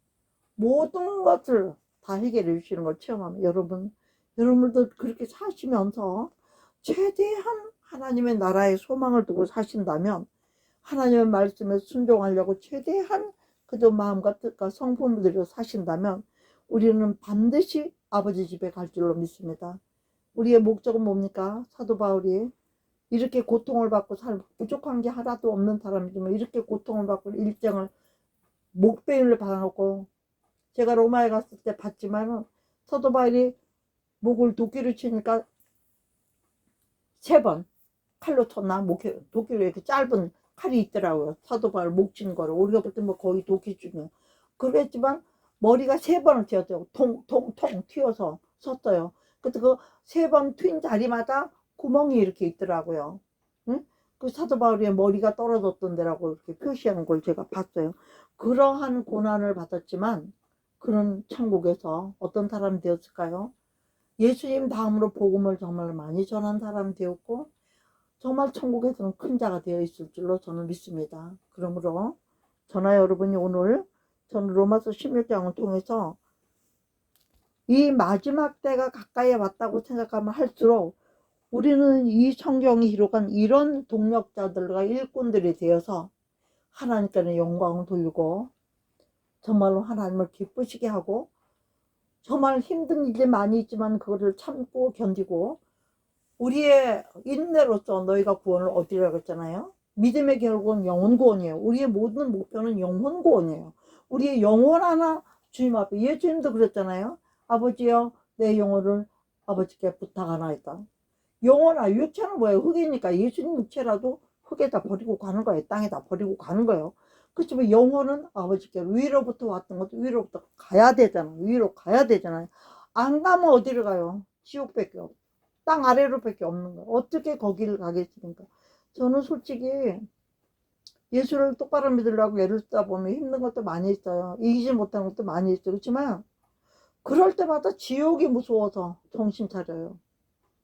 모든 것을 다 해결해 주시는 걸 체험하면 여러분들도 그렇게 사시면서 최대한 하나님의 나라의 소망을 두고 사신다면 하나님의 말씀에 순종하려고 최대한 그저 마음과 뜻과 성품을 들여 사신다면 우리는 반드시 아버지 집에 갈 줄로 믿습니다. 우리의 목적은 뭡니까? 사도 바울이 이렇게 고통을 받고 부족한 게 하나도 없는 사람이지만 이렇게 고통을 받고 일정을 목베임을 받아놓고 제가 로마에 갔을 때 봤지만은 사도 바울이 목을 도끼를 치니까 3번 칼로 쳤나? 도끼로 이렇게 짧은 칼이 있더라고요. 사도 바울 목 치는 거를. 우리가 볼 때 뭐 거의 도끼 중에 그랬지만 머리가 3번을 튀었죠. 통통통 튀어서 섰어요. 그래서 그 3번 튄 자리마다 구멍이 이렇게 있더라고요. 응? 그 사도 바울의 머리가 떨어졌던 데라고 이렇게 표시하는 걸 제가 봤어요. 그러한 고난을 받았지만 그런 천국에서 어떤 사람이 되었을까요? 예수님 다음으로 복음을 정말 많이 전한 사람이 되었고 정말 천국에서는 큰 자가 되어 있을 줄로 저는 믿습니다. 그러므로 저나 여러분이 오늘 저는 로마서 16장을 통해서 이 마지막 때가 가까이 왔다고 생각하면 할수록 우리는 이 성경이 기록한 이런 동력자들과 일꾼들이 되어서 하나님께는 영광을 돌리고 정말로 하나님을 기쁘시게 하고 정말 힘든 일이 많이 있지만 그거를 참고 견디고 우리의 인내로서 너희가 구원을 얻으려고 했잖아요. 믿음의 결국은 영혼 구원이에요. 우리의 모든 목표는 영혼 구원이에요. 우리의 영혼 하나 주님 앞에 예수님도 그랬잖아요. 아버지여 내 영혼을 아버지께 부탁하나이다. 영혼아 육체는 뭐예요? 흙이니까 예수님 육체라도 흙에다 버리고 가는 거예요. 땅에다 버리고 가는 거예요. 그렇지만 영혼은 아버지께 위로부터 왔던 것도 위로부터 가야 되잖아요. 위로 가야 되잖아요. 안 가면 어디를 가요? 지옥밖에 없어. 땅 아래로밖에 없는 거예요. 어떻게 거기를 가겠습니까? 저는 솔직히 예수를 똑바로 믿으려고 애를 쓰다 보면 힘든 것도 많이 있어요. 이기지 못하는 것도 많이 있어요. 그렇지만 그럴 때마다 지옥이 무서워서 정신 차려요.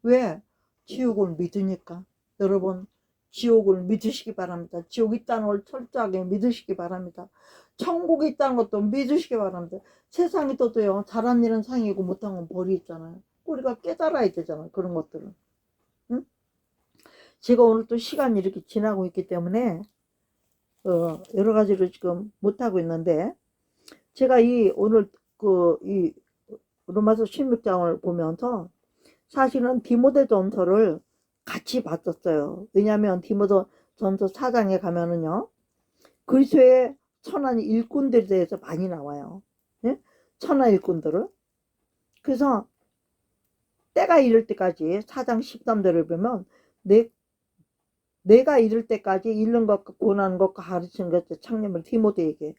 왜? 지옥을 믿으니까. 여러분 지옥을 믿으시기 바랍니다. 지옥 있다는 걸 철저하게 믿으시기 바랍니다. 천국이 있다는 것도 믿으시기 바랍니다. 세상이 또요 잘한 일은 상이고 못한 건 벌이 있잖아요. 우리가 깨달아야 되잖아요. 그런 것들은. 응? 제가 오늘 또 시간이 이렇게 지나고 있기 때문에 여러 가지로 지금 못하고 있는데 제가 오늘 이 로마서 16장을 보면서 사실은 디모데전서를 같이 봤었어요. 왜냐하면 디모데전서 4장에 가면은요 그리스도의 천한 일꾼들에 대해서 많이 나와요. 예? 천한 일꾼들을. 그래서 때가 이를 때까지 4장 13절을 보면 내가 이를 때까지 읽는 것과 권하는 것과 가르치는 것을 창념을 디모데에게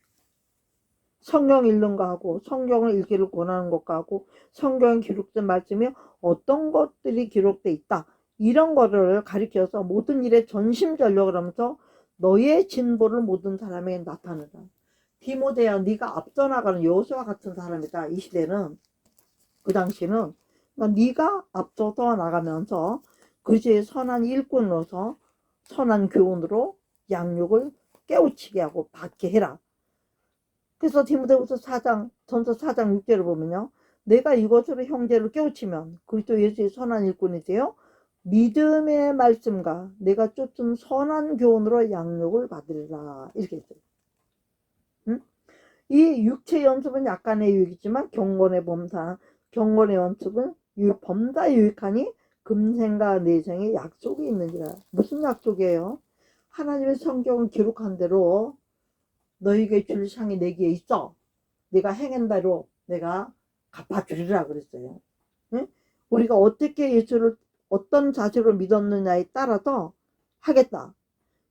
성경 읽는 거 하고 성경을 읽기를 권하는 것과 하고 성경에 기록된 말씀이 어떤 것들이 기록돼 있다 이런 거를 가르쳐서 모든 일에 전심전력을 하면서 너의 진보를 모든 사람에게 나타내라. 디모데야 네가 앞서 나가는 여호수아 같은 사람이다. 이 시대는 그 당시는 네가 앞서서 나가면서 그리스도의 선한 일꾼으로서 선한 교훈으로 양육을 깨우치게 하고 받게 해라. 그래서 디모데후서 4장 전서 4장 6절을 보면요. 내가 이것으로 형제를 깨우치면 그리스도 예수의 선한 일꾼이 되어 믿음의 말씀과 내가 쫓은 선한 교훈으로 양육을 받으리라. 이렇게 했어요. 응? 이 육체 연습은 약간의 유익이지만 경건의 연습은 범사 유익하니 금생과 내생에 약속이 있느니라. 무슨 약속이에요? 하나님의 성경을 기록한 대로 너에게 줄 상이 내게 있어. 내가 행한 대로 내가 갚아주리라 그랬어요. 응? 우리가 어떻게 예수를 어떤 자세로 믿었느냐에 따라서 하겠다.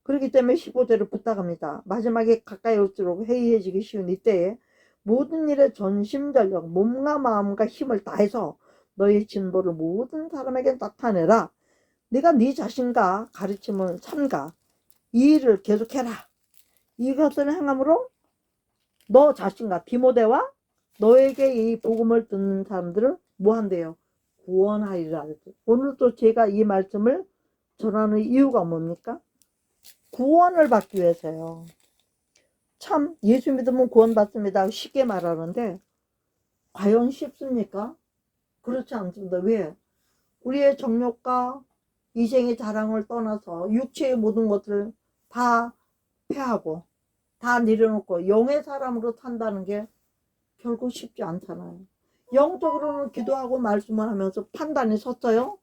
그렇기 때문에 15절을 부탁합니다. 마지막에 가까이 올수록 해이해지기 쉬운 이때에 모든 일에 전심전력 몸과 마음과 힘을 다해서 너의 진보를 모든 사람에게 나타내라. 네가 네 자신과 가르침을 삼가 이 일을 계속해라. 이것을 행함으로 너 자신과 디모데와 너에게 이 복음을 듣는 사람들을 뭐 한대요? 구원하리라. 오늘도 제가 이 말씀을 전하는 이유가 뭡니까? 구원을 받기 위해서요. 참 예수 믿으면 구원받습니다. 쉽게 말하는데 과연 쉽습니까? 그렇지 않습니다. 왜? 우리의 정욕과 이생의 자랑을 떠나서 육체의 모든 것을 다 패하고 다 내려놓고 영의 사람으로 산다는 게 결국 쉽지 않잖아요. 영적으로는 기도하고 말씀을 하면서 판단이 섰어요.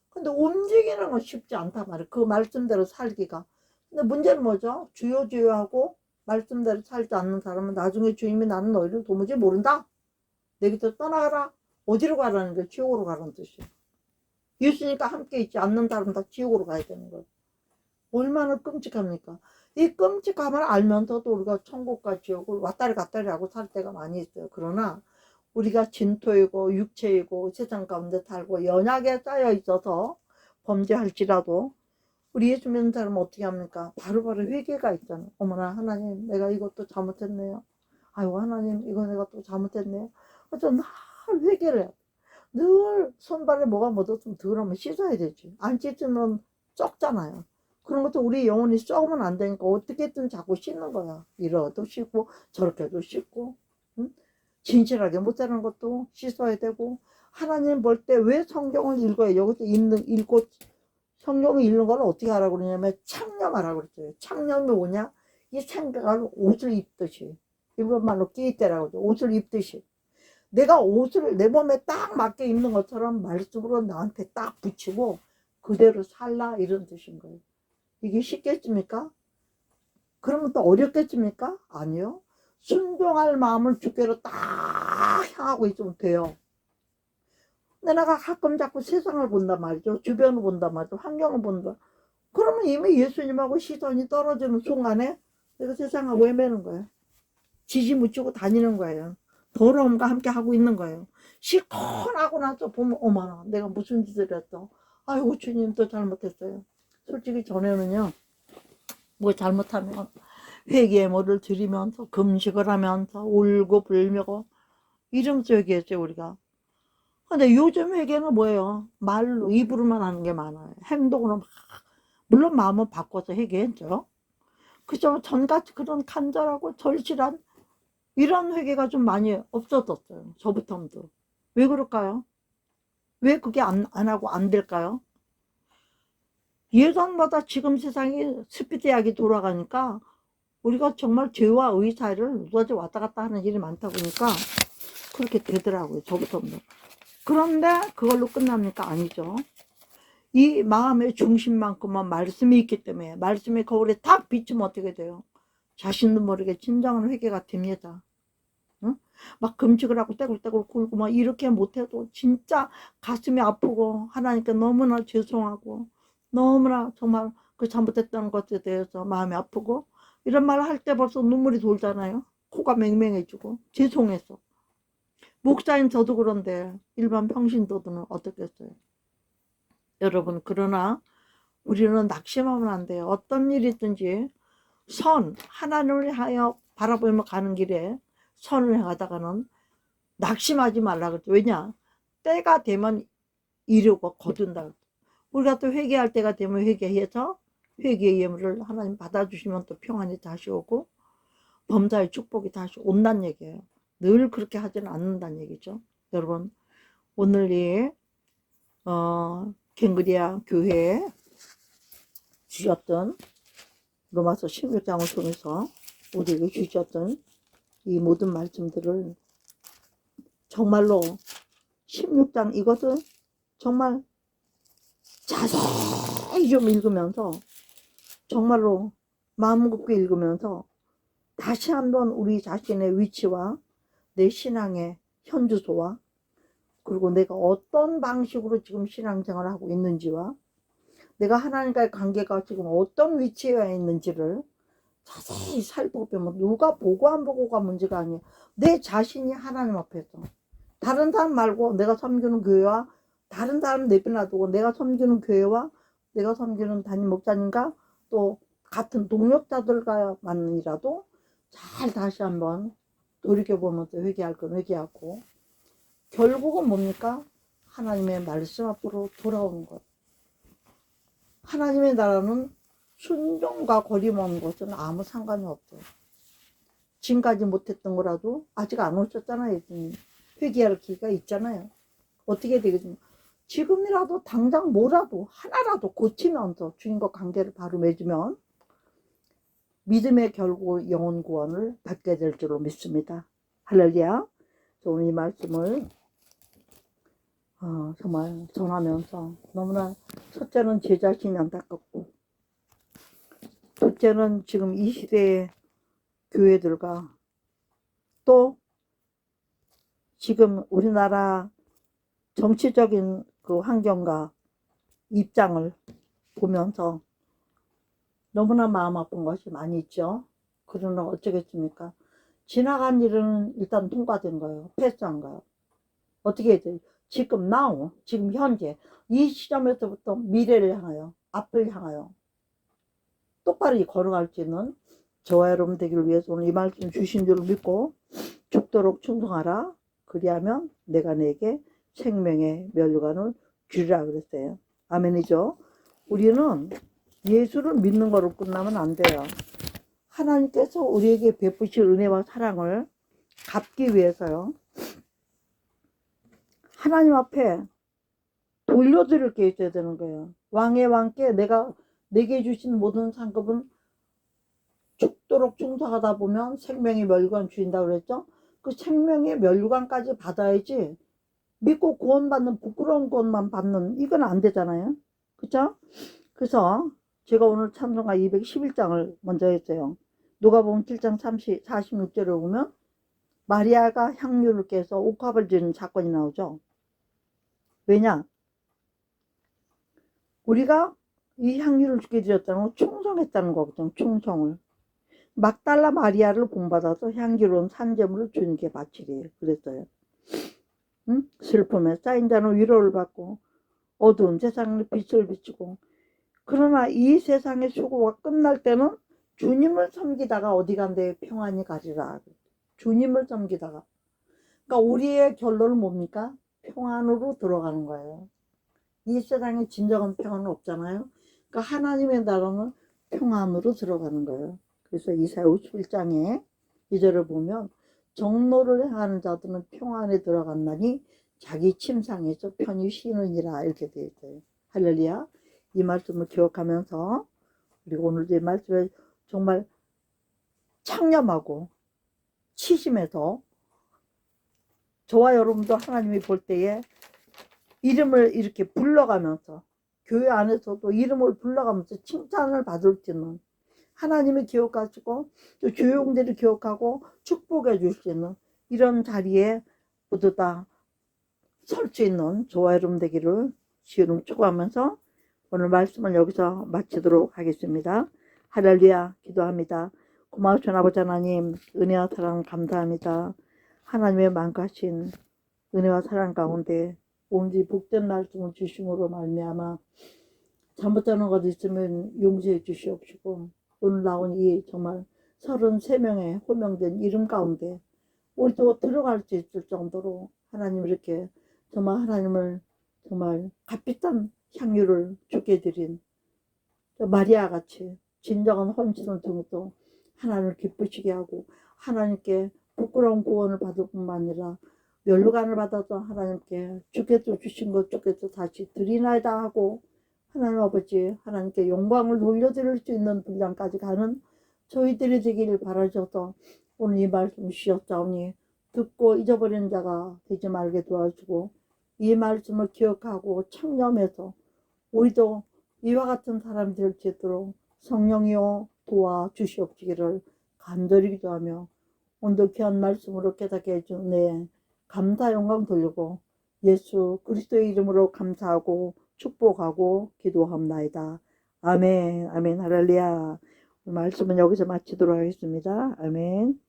근데 움직이는 건 쉽지 않단 말이에요. 그 말씀대로 살기가. 근데 문제는 뭐죠? 주여 주여 하고 말씀대로 살지 않는 사람은 나중에 주님이 나는 너희를 도무지 모른다. 내 곁에서 떠나가라. 어디로 가라는 게 지옥으로 가라는 뜻이에요. 예수니까 함께 있지 않는 사람은 다 지옥으로 가야 되는 거예요. 얼마나 끔찍합니까? 이 끔찍함을 알면서도 우리가 천국과 지옥을 왔다리 갔다리 하고 살 때가 많이 있어요. 그러나 우리가 진토이고 육체이고 세상 가운데 살고 연약에 쌓여 있어서 범죄할지라도 우리 예수 믿는 사람은 어떻게 합니까? 바로바로 회개가 있잖아요. 어머나 하나님 내가 이것도 잘못했네요. 아이고 하나님 이거 내가 또 잘못했네요. 그래서 늘 회개를 해요. 늘 손발에 뭐가 묻었으면 더러우면 씻어야 되지. 안 씻으면 썩잖아요. 그런 것도 우리 영혼이 썩으면 안 되니까 어떻게든 자꾸 씻는 거야. 이러도 씻고 저렇게도 씻고 응? 진실하게 못 사는 것도 씻어야 되고 하나님 볼 때 왜 성경을 읽어요? 여기서 읽고 성경을 읽는 걸 어떻게 하라고 그러냐면 창념하라고 그랬어요. 창념이 뭐냐? 이 생각을 옷을 입듯이 일본 말로 끼이때라고 그러죠. 옷을 입듯이 내가 옷을 내 몸에 딱 맞게 입는 것처럼 말씀으로 나한테 딱 붙이고 그대로 살라 이런 뜻인 거예요. 이게 쉽겠습니까? 그러면 또 어렵겠습니까? 아니요. 순종할 마음을 주께로 딱 향하고 있으면 돼요. 근데 내가 가끔 자꾸 세상을 본단 말이죠. 주변을 본단 말이죠. 환경을 본다. 그러면 이미 예수님하고 시선이 떨어지는 순간에 내가 세상하고 헤매는 거예요. 지지 묻히고 다니는 거예요. 더러움과 함께 하고 있는 거예요. 시큰하고 나서 보면 어머나 내가 무슨 짓을 했어. 아이고 주님 또 잘못했어요. 솔직히 전에는요. 뭐 잘못하면 회개모를 드리면서 금식을 하면서 울고 불며 이러면서 회개했어요 우리가. 근데 요즘 회개는 뭐예요? 말로 입으로만 하는 게 많아요. 행동으로 막 물론 마음은 바꿔서 회개했죠. 그죠? 전같이 그런 간절하고 절실한 이런 회개가 좀 많이 없어졌어요. 저부터도. 왜 그럴까요? 왜 그게 안 하고 안 될까요? 예전보다 지금 세상이 스피드하게 돌아가니까 우리가 정말 죄와 의 사이를 누더지 왔다 갔다 하는 일이 많다 보니까 그렇게 되더라고요. 저부터도. 그런데 그걸로 끝납니까? 아니죠. 이 마음의 중심만큼은 말씀이 있기 때문에 말씀의 거울에 딱 비추면 어떻게 돼요? 자신도 모르게 진정한 회개가 됩니다. 응? 막 금식을 하고 떼굴떼굴 굴고 막 이렇게 못해도 진짜 가슴이 아프고 하나님께 너무나 죄송하고 너무나 정말 그 잘못했다는 것에 대해서 마음이 아프고 이런 말 할 때 벌써 눈물이 돌잖아요. 코가 맹맹해지고 죄송해서. 목사인 저도 그런데 일반 평신도들은 어떻겠어요? 여러분 그러나 우리는 낙심하면 안 돼요. 어떤 일이 있든지 하나님을 향하여 바라보며 가는 길에 선을 행하다가는 낙심하지 말라 그랬죠. 왜냐? 때가 되면 이루고 거둔다. 우리가 또 회개할 때가 되면 회개해서 회개의 예물을 하나님 받아주시면 또 평안이 다시 오고 범사의 축복이 다시 온다는 얘기예요. 늘 그렇게 하지는 않는다는 얘기죠. 여러분 오늘 이 갱그리아 교회에 주셨던 로마서 16장을 통해서 우리에게 주셨던 이 모든 말씀들을 정말로 16장 이것은 정말 자세히 좀 읽으면서 정말로 마음 깊게 읽으면서 다시 한번 우리 자신의 위치와 내 신앙의 현주소와 그리고 내가 어떤 방식으로 지금 신앙생활을 하고 있는지와 내가 하나님과의 관계가 지금 어떤 위치에 있는지를 자세히 살펴보면 누가 보고 안 보고가 문제가 아니에요. 내 자신이 하나님 앞에서 다른 사람 말고 내가 섬기는 교회와 다른 사람 내비놔두고 내가 섬기는 교회와 내가 섬기는 담임 목사님과 또 같은 동역자들과만이라도 잘 다시 한번 돌이켜보면서 회개할 건 회개하고 결국은 뭡니까? 하나님의 말씀 앞으로 돌아오는 것. 하나님의 나라는 순종과 거리먼 것은 아무 상관이 없어요. 지금까지 못했던 거라도 아직 안 오셨잖아요. 예수님. 회개할 기회가 있잖아요. 어떻게 되겠습니까? 지금이라도 당장 뭐라도 하나라도 고치면서 주님과 관계를 바로 맺으면 믿음의 결국 영혼 구원을 받게 될 줄로 믿습니다. 할렐루야. 오늘 이 말씀을 정말 전하면서 너무나 첫째는 제 자신이 안타깝고 둘째는 지금 이 시대의 교회들과 또 지금 우리나라 정치적인 그 환경과 입장을 보면서 너무나 마음 아픈 것이 많이 있죠. 그러나 어쩌겠습니까? 지나간 일은 일단 통과된 거예요. 패스한 거예요. 어떻게 해야 돼요? 지금 now, 지금 현재 이 시점에서부터 미래를 향하여 앞을 향하여 똑바로 걸어갈 수 있는 저와 여러분 되기를 위해서 오늘 이 말씀 주신 줄 믿고 죽도록 충성하라. 그리하면 내가 내게 생명의 면류관을 주리라 그랬어요. 아멘이죠. 우리는 예수를 믿는 거로 끝나면 안 돼요. 하나님께서 우리에게 베푸실 은혜와 사랑을 갚기 위해서요. 하나님 앞에 돌려드릴 게 있어야 되는 거예요. 왕의 왕께 내게 주신 모든 상급은 죽도록 충성하다 보면 생명의 면류관 주인다고 그랬죠. 그 생명의 면류관까지 받아야지 믿고 구원받는 부끄러운 구원만 받는 이건 안 되잖아요. 그쵸? 그래서 제가 오늘 찬송가 211장을 먼저 했어요. 누가복음 7장 46절을 보면 마리아가 향유를 깨서 옥합을 지는 사건이 나오죠. 왜냐? 우리가 이 향유를 주게 드렸다는 건 충성했다는 거거든요. 충성을. 막달라 마리아를 본받아서 향기로운 산재물을 주님께 바치리 그랬어요. 응? 슬픔에 쌓인 자는 위로를 받고 어두운 세상에 빛을 비추고 그러나 이 세상의 수고가 끝날 때는 주님을 섬기다가 어디 간데 평안히 가리라. 주님을 섬기다가. 그러니까 우리의 결론은 뭡니까? 평안으로 들어가는 거예요. 이 세상에 진정한 평안은 없잖아요. 그러니까 하나님의 나라는 평안으로 들어가는 거예요. 그래서 이사야 51장에 2절을 보면 정로를 행하는 자들은 평안에 들어간다니 자기 침상에서 편히 쉬느니라 이렇게 되어 있어요. 할렐루야. 이 말씀을 기억하면서 그리고 오늘도 이 말씀에 정말 창념하고 치심해서 저와 여러분도 하나님이 볼 때에 이름을 이렇게 불러가면서 교회 안에서도 이름을 불러가면서 칭찬을 받을 수 있는 하나님을 기억하시고 또 조용들을 기억하고 축복해 줄 수 있는 이런 자리에 모두 다 설 수 있는 저와 여러분 되기를 주님 축복하면서 오늘 말씀을 여기서 마치도록 하겠습니다. 할렐루야. 기도합니다. 고마우신 아버지 하나님 은혜와 사랑 감사합니다. 하나님의 만가신 은혜와 사랑 가운데 온전히 복된 말씀을 주심으로 말미암아 잘못하는 것 있으면 용서해 주시옵시고 오늘 나온 이 정말 33명의 호명된 이름 가운데 우리도 들어갈 수 있을 정도로 하나님 이렇게 정말 하나님을 정말 값비싼 향유를 주게 드린 마리아 같이 진정한 헌신을 통해서 하나님을 기쁘시게 하고 하나님께 부끄러운 구원을 받을 뿐만 아니라 면류관을 받아서 하나님께 주께서 주신 것 주께서 다시 드리나이다 하고 하나님 아버지 하나님께 영광을 돌려드릴 수 있는 분량까지 가는 저희들이 되기를 바라셔서 오늘 이 말씀 주셨사오니 듣고 잊어버린 자가 되지 말게 도와주고 이 말씀을 기억하고 창념해서 우리도 이와 같은 사람이 될 수 있도록 성령이여 도와주시옵시기를 간절히 기도하며 오늘도 귀한 말씀으로 깨닫게 해준 내 감사 영광 돌리고 예수 그리스도의 이름으로 감사하고 축복하고 기도합나이다. 아멘, 아멘, 할렐루야. 말씀은 여기서 마치도록 하겠습니다. 아멘.